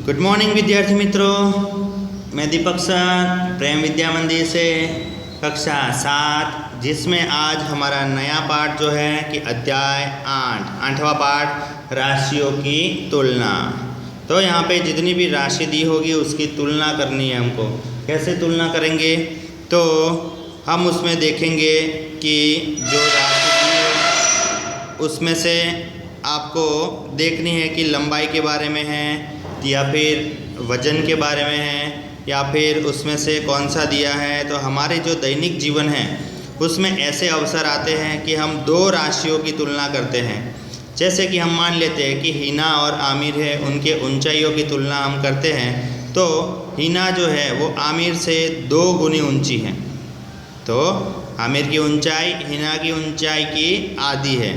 Good morning विद्यार्थी मित्रों, मैं दीपक सर प्रेम विद्या मंदिर से कक्षा 7, जिसमें आज हमारा नया पाठ जो है कि अध्याय 8वां पाठ राशियों की तुलना। तो यहाँ पे जितनी भी राशि दी होगी उसकी तुलना करनी है हमको। कैसे तुलना करेंगे? तो हम उसमें देखेंगे कि जो राशि दी है उसमें से आपको देखनी है कि लंबाई के बारे में है या फिर वजन के बारे में है या फिर उसमें से कौन सा दिया है। तो हमारे जो दैनिक जीवन है उसमें ऐसे अवसर आते हैं कि हम दो राशियों की तुलना करते हैं। जैसे कि हम मान लेते हैं कि हिना और आमिर है, उनके ऊंचाइयों की तुलना हम करते हैं। तो हिना जो है वो आमिर से 2 गुनी ऊंची है, तो आमिर की ऊंचाई हिना की ऊंचाई की आधी है।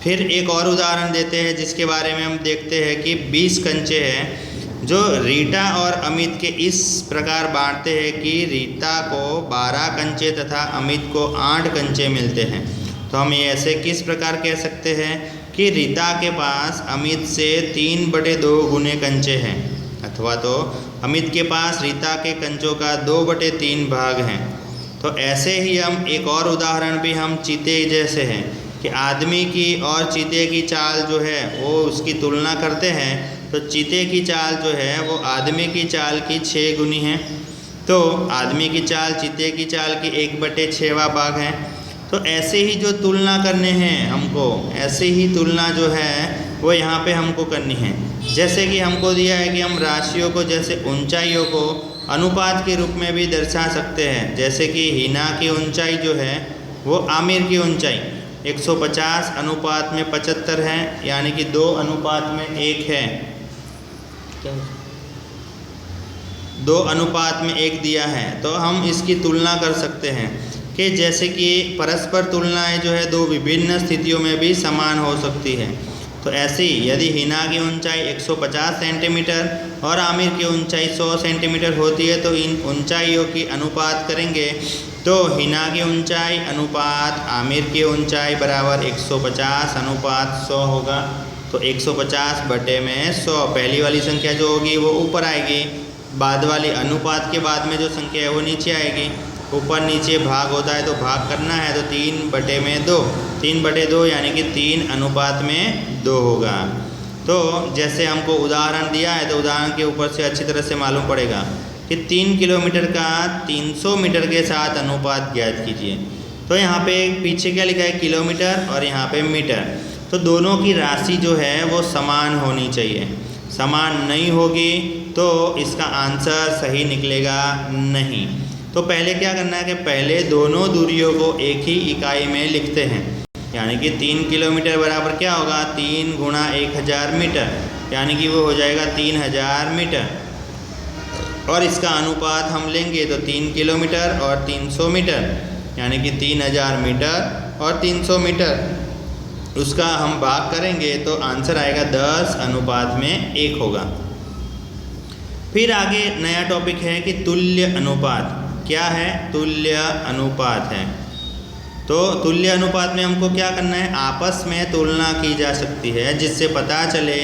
फिर एक और उदाहरण देते हैं जिसके बारे में हम देखते हैं कि 20 कंचे हैं जो रीटा और अमित के इस प्रकार बांटते हैं कि रीटा को 12 कंचे तथा अमित को 8 कंचे मिलते हैं। तो हम ये ऐसे किस प्रकार कह सकते हैं कि रीटा के पास अमित से 3/2 गुने कंचे हैं, अथवा तो अमित के पास रीटा के कंचों का 2/3 भाग हैं। तो ऐसे ही हम एक और उदाहरण भी हम चीते जैसे हैं कि आदमी की और चीते की चाल जो है वो उसकी तुलना करते हैं। तो चीते की चाल जो है वो आदमी की चाल की 6 गुनी है, तो आदमी की चाल चीते की चाल की 1/6वां भाग है। तो ऐसे ही जो तुलना करने हैं हमको, ऐसे ही तुलना जो है वो यहाँ पे हमको करनी है। जैसे कि हमको दिया है कि हम राशियों को जैसे ऊंचाइयों को अनुपात के रूप में भी दर्शा सकते हैं। जैसे कि हिना की ऊंचाई जो है वो आमिर की ऊंचाई 150 अनुपात में 75 है, यानी कि 2 अनुपात में 1 है। 2 अनुपात में 1 दिया है। तो हम इसकी तुलना कर सकते हैं कि जैसे कि परस्पर तुलनाएं जो है 2 विभिन्न स्थितियों में भी समान हो सकती है। तो ऐसी यदि हिना की ऊंचाई 150 सेंटीमीटर और आमिर की ऊंचाई 100 सेंटीमीटर होती है तो इन ऊंचाइयों की अनुपात करेंगे तो हिना की ऊंचाई अनुपात आमिर की ऊंचाई बराबर 150 अनुपात 100 होगा। तो 150/100, पहली वाली संख्या जो होगी वो ऊपर आएगी, बाद वाली अनुपात के बाद में जो संख्या है वो नीचे आएगी। ऊपर नीचे भाग होता है तो भाग करना है, तो 3/2 यानी कि 3 अनुपात में 2 होगा। तो जैसे हमको उदाहरण दिया है तो उदाहरण के ऊपर से अच्छी तरह से मालूम पड़ेगा कि 3 किलोमीटर का 300 मीटर के साथ अनुपात ज्ञात कीजिए। तो यहाँ पे पीछे क्या लिखा है, किलोमीटर, और यहाँ पे मीटर। तो दोनों की राशि जो है वो समान होनी चाहिए। समान नहीं होगी तो इसका आंसर सही निकलेगा नहीं। तो पहले क्या करना है कि पहले दोनों दूरियों को एक ही इकाई में लिखते हैं, यानी कि 3 किलोमीटर बराबर क्या होगा, 3 × 1000 मीटर, यानी कि वो हो जाएगा 3000 मीटर। और इसका अनुपात हम लेंगे तो 3 किलोमीटर और 300 मीटर, यानी कि 3000 मीटर और 300 मीटर, उसका हम भाग करेंगे तो आंसर आएगा 10 अनुपात में 1 होगा। फिर आगे नया टॉपिक है कि तुल्य अनुपात। क्या है? तुल्य अनुपात है। तो तुल्य अनुपात में हमको क्या करना है, आपस में तुलना की जा सकती है जिससे पता चले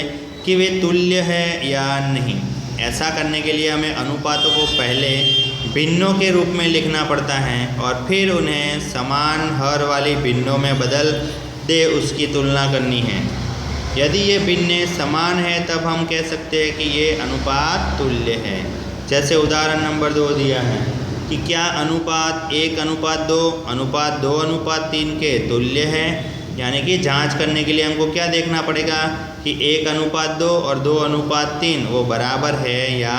कि वे तुल्य है या नहीं। ऐसा करने के लिए हमें अनुपातों को पहले भिन्नों के रूप में लिखना पड़ता है और फिर उन्हें समान हर वाली भिन्नों में बदल दे उसकी तुलना करनी है। यदि ये भिन्नें समान है तब हम कह सकते हैं कि ये अनुपात तुल्य है। जैसे उदाहरण नंबर 2 दिया है कि क्या अनुपात 1:2 अनुपात 2:3 के तुल्य है। यानी कि जांच करने के लिए हमको क्या देखना पड़ेगा कि 1:2 और 2:3 वो बराबर है या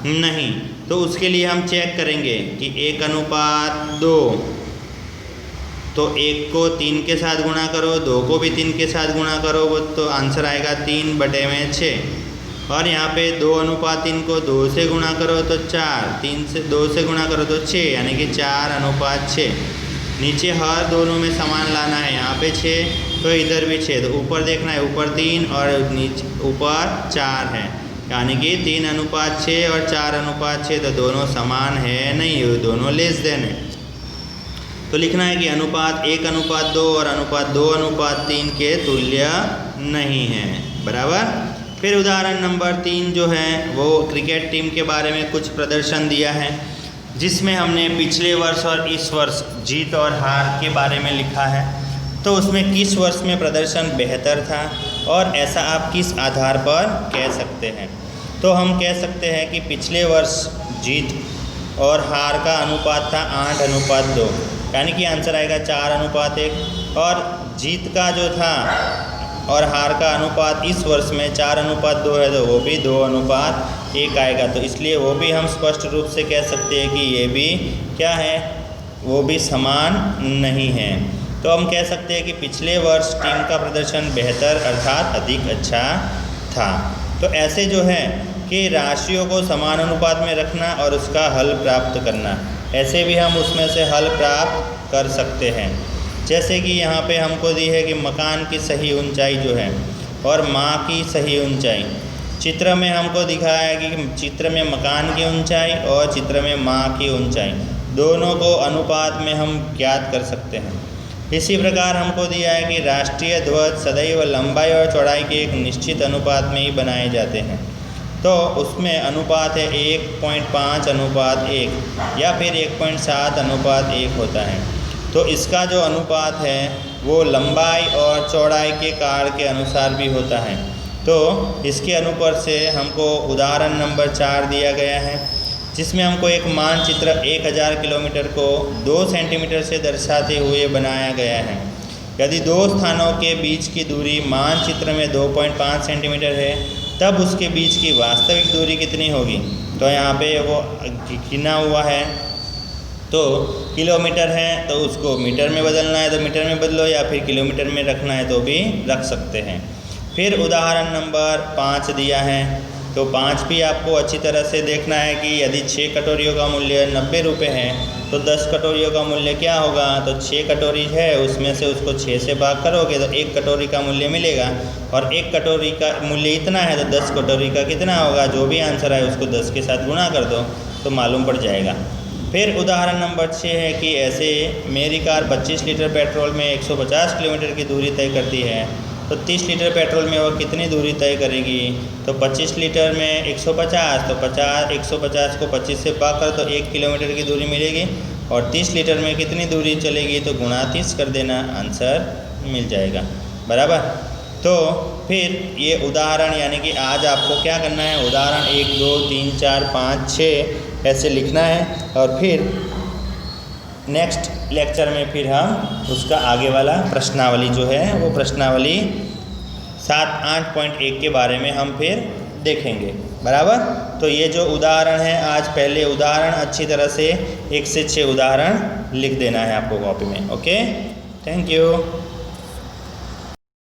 नहीं। तो उसके लिए हम चेक करेंगे कि 1:2, तो 1 को 3 के साथ गुणा करो, 2 को भी 3 के साथ गुणा करो, वो तो आंसर आएगा 3/6। और यहाँ पे 2:3 को 2 से गुणा करो तो 4, 3 से 2 से गुणा करो तो 6, यानी कि 4:6। नीचे हर दोनों में समान लाना है, यहाँ पे 6 तो इधर भी 6, तो ऊपर देखना है, ऊपर 3 और नीचे ऊपर 4 है, यानी कि 3:6 और 4:6, तो दोनों समान है नहीं, दोनों लेस देन है। तो लिखना है कि अनुपात 1:2 और अनुपात 2:3 के तुल्य नहीं है, बराबर। फिर उदाहरण नंबर 3 जो है वो क्रिकेट टीम के बारे में कुछ प्रदर्शन दिया है, जिसमें हमने पिछले वर्ष और इस वर्ष जीत और हार के बारे में लिखा है। तो उसमें किस वर्ष में प्रदर्शन बेहतर था और ऐसा आप किस आधार पर कह सकते हैं। तो हम कह सकते हैं कि पिछले वर्ष जीत और हार का अनुपात था 8:2, यानी कि आंसर आएगा 4:1। और जीत का जो था और हार का अनुपात इस वर्ष में 4:2 है, तो वो भी 2:1 आएगा। तो इसलिए वो भी हम स्पष्ट रूप से कह सकते हैं कि ये भी क्या है, वो भी समान नहीं है। तो हम कह सकते हैं कि पिछले वर्ष टीम का प्रदर्शन बेहतर अर्थात अधिक अच्छा था। तो ऐसे जो है कि राशियों को समान अनुपात में रखना और उसका हल प्राप्त करना, ऐसे भी हम उसमें से हल प्राप्त कर सकते हैं। जैसे कि यहाँ पे हमको दी है कि मकान की सही ऊंचाई जो है और माँ की सही ऊंचाई, चित्र में हमको दिखाया है कि चित्र में मकान की ऊंचाई और चित्र में माँ की ऊंचाई, दोनों को अनुपात में हम ज्ञात कर सकते हैं। इसी प्रकार हमको दिया है कि राष्ट्रीय ध्वज सदैव लंबाई और चौड़ाई के एक निश्चित अनुपात में ही बनाए जाते हैं। तो उसमें अनुपात है 1.5:1 या फिर 1.7:1 होता है। तो इसका जो अनुपात है वो लंबाई और चौड़ाई के कार के अनुसार भी होता है। तो इसके अनुपर से हमको उदाहरण नंबर 4 दिया गया है, जिसमें हमको एक मानचित्र 1000 किलोमीटर को 2 सेंटीमीटर से दर्शाते हुए बनाया गया है। यदि दो स्थानों के बीच की दूरी मानचित्र में 2.5 सेंटीमीटर है, तब उसके बीच की वास्तविक दूरी कितनी होगी। तो यहाँ पे वो गिना हुआ है, तो किलोमीटर है तो उसको मीटर में बदलना है तो मीटर में बदलो, या फिर किलोमीटर में रखना है तो भी रख सकते हैं। फिर उदाहरण नंबर 5 दिया है, तो 5 भी आपको अच्छी तरह से देखना है कि यदि 6 कटोरियों का मूल्य 90 रुपये है तो 10 कटोरियों का मूल्य क्या होगा। तो 6 कटोरी है, उसमें से उसको 6 से भाग करोगे तो 1 कटोरी का मूल्य मिलेगा, और 1 कटोरी का मूल्य इतना है तो 10 कटोरी का कितना होगा। जो भी आंसर है उसको 10 के साथ गुणा कर दो तो मालूम पड़ जाएगा। फिर उदाहरण नंबर 6 है कि ऐसे मेरी कार 25 लीटर पेट्रोल में 150 किलोमीटर की दूरी तय करती है, तो 30 लीटर पेट्रोल में वह कितनी दूरी तय करेगी। तो 25 लीटर में 150, तो 150 को 25 से भाग कर तो 1 किलोमीटर की दूरी मिलेगी, और 30 लीटर में कितनी दूरी चलेगी तो गुणा 30 कर देना, आंसर मिल जाएगा। बराबर। तो फिर ये उदाहरण यानी कि आज आपको क्या करना है, उदाहरण 1, 2, 3, 4, 5, 6 ऐसे लिखना है, और फिर नेक्स्ट लेक्चर में फिर हम उसका आगे वाला प्रश्नावली जो है वो प्रश्नावली 7.8.1 के बारे में हम फिर देखेंगे। बराबर। तो ये जो उदाहरण है, आज पहले उदाहरण अच्छी तरह से 1 से 6 उदाहरण लिख देना है आपको कॉपी में। Okay, thank you.